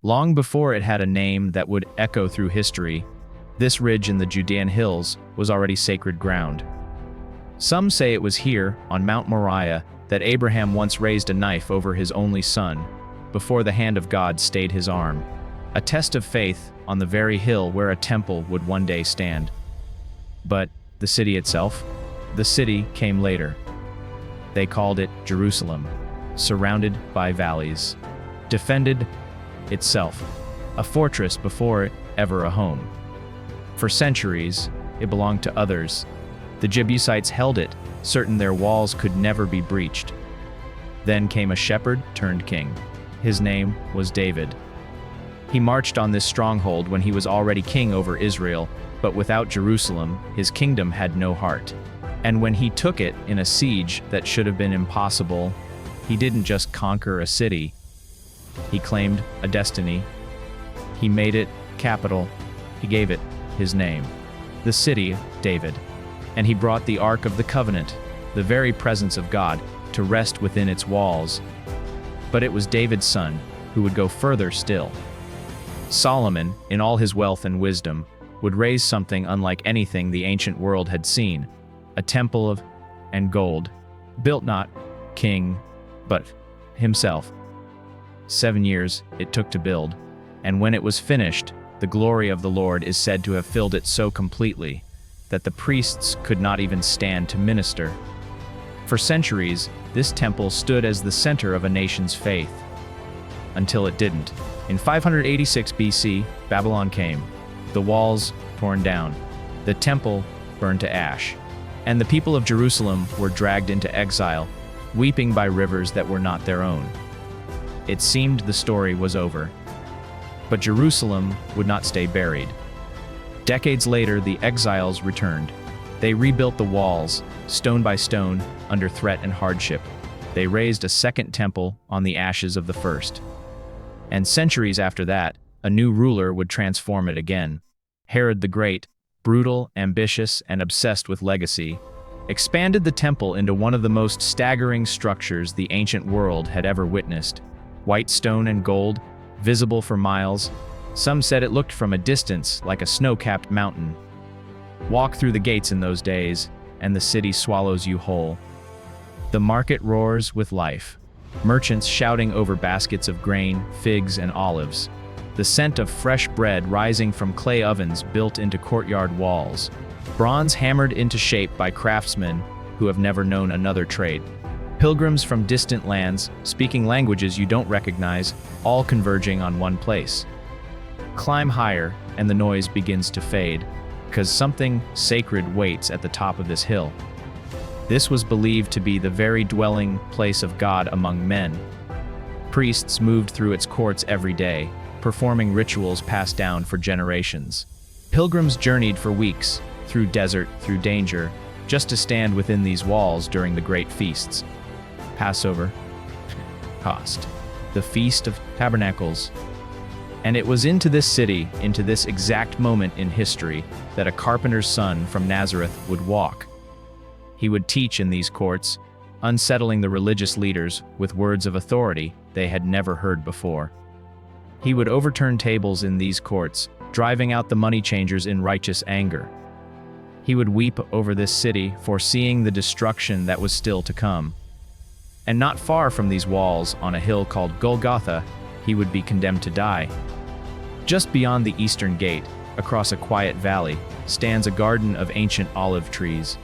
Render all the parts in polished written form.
Long before it had a name that would echo through history, this ridge in the Judean hills was already sacred ground. Some say it was here, on Mount Moriah, that Abraham once raised a knife over his only son, before the hand of God stayed his arm. A test of faith on the very hill where a temple would one day stand. But the city itself? The city came later. They called it Jerusalem, surrounded by valleys, defended itself, a fortress before ever a home. For centuries, it belonged to others. The Jebusites held it, certain their walls could never be breached. Then came a shepherd turned king. His name was David. He marched on this stronghold when he was already king over Israel, but without Jerusalem, his kingdom had no heart. And when he took it in a siege that should have been impossible, he didn't just conquer a city. He claimed a destiny. He made it capital. He gave it his name, the city of David. And he brought the Ark of the Covenant, the very presence of God, to rest within its walls. But it was David's son who would go further still. Solomon, in all his wealth and wisdom, would raise something unlike anything the ancient world had seen, a temple of gold, built not king, but himself. 7 years it took to build, and when it was finished, the glory of the Lord is said to have filled it so completely that the priests could not even stand to minister. For centuries, this temple stood as the center of a nation's faith, until it didn't. In 586 BC, Babylon came, the walls torn down, the temple burned to ash, and the people of Jerusalem were dragged into exile, weeping by rivers that were not their own. It seemed the story was over. But Jerusalem would not stay buried. Decades later, the exiles returned. They rebuilt the walls, stone by stone, under threat and hardship. They raised a second temple on the ashes of the first. And centuries after that, a new ruler would transform it again. Herod the Great, brutal, ambitious, and obsessed with legacy, expanded the temple into one of the most staggering structures the ancient world had ever witnessed. White stone and gold, visible for miles. Some said it looked from a distance like a snow-capped mountain. Walk through the gates in those days, and the city swallows you whole. The market roars with life. Merchants shouting over baskets of grain, figs, and olives. The scent of fresh bread rising from clay ovens built into courtyard walls. Bronze hammered into shape by craftsmen who have never known another trade. Pilgrims from distant lands, speaking languages you don't recognize, all converging on one place. Climb higher, and the noise begins to fade, because something sacred waits at the top of this hill. This was believed to be the very dwelling place of God among men. Priests moved through its courts every day, performing rituals passed down for generations. Pilgrims journeyed for weeks, through desert, through danger, just to stand within these walls during the great feasts. Passover, Cost, the Feast of Tabernacles. And it was into this city, into this exact moment in history, that a carpenter's son from Nazareth would walk. He would teach in these courts, unsettling the religious leaders with words of authority they had never heard before. He would overturn tables in these courts, driving out the money changers in righteous anger. He would weep over this city, foreseeing the destruction that was still to come. And not far from these walls, on a hill called Golgotha, he would be condemned to die. Just beyond the eastern gate, across a quiet valley, stands a garden of ancient olive trees.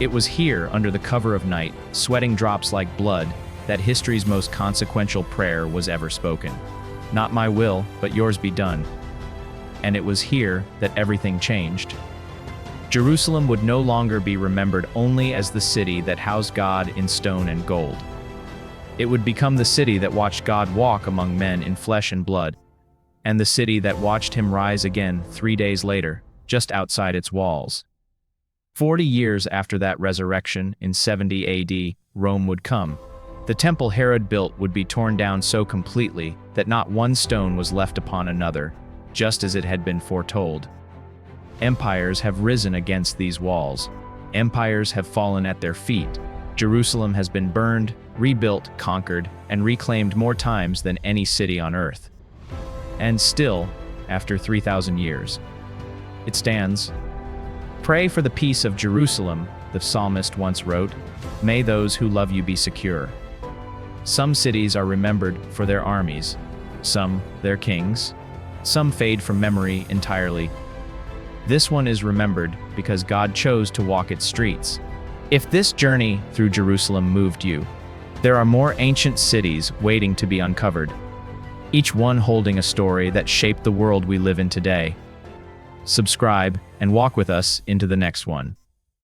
It was here, under the cover of night, sweating drops like blood, that history's most consequential prayer was ever spoken. Not my will, but yours be done. And it was here that everything changed. Jerusalem would no longer be remembered only as the city that housed God in stone and gold. It would become the city that watched God walk among men in flesh and blood, and the city that watched him rise again 3 days later, just outside its walls. 40 years after that resurrection, in 70 AD, Rome would come. The temple Herod built would be torn down so completely that not one stone was left upon another, just as it had been foretold. Empires have risen against these walls. Empires have fallen at their feet. Jerusalem has been burned, rebuilt, conquered, and reclaimed more times than any city on earth. And still, after 3,000 years, it stands. Pray for the peace of Jerusalem, the psalmist once wrote. May those who love you be secure. Some cities are remembered for their armies, some their kings, some fade from memory entirely. This one is remembered because God chose to walk its streets. If this journey through Jerusalem moved you, there are more ancient cities waiting to be uncovered, each one holding a story that shaped the world we live in today. Subscribe and walk with us into the next one.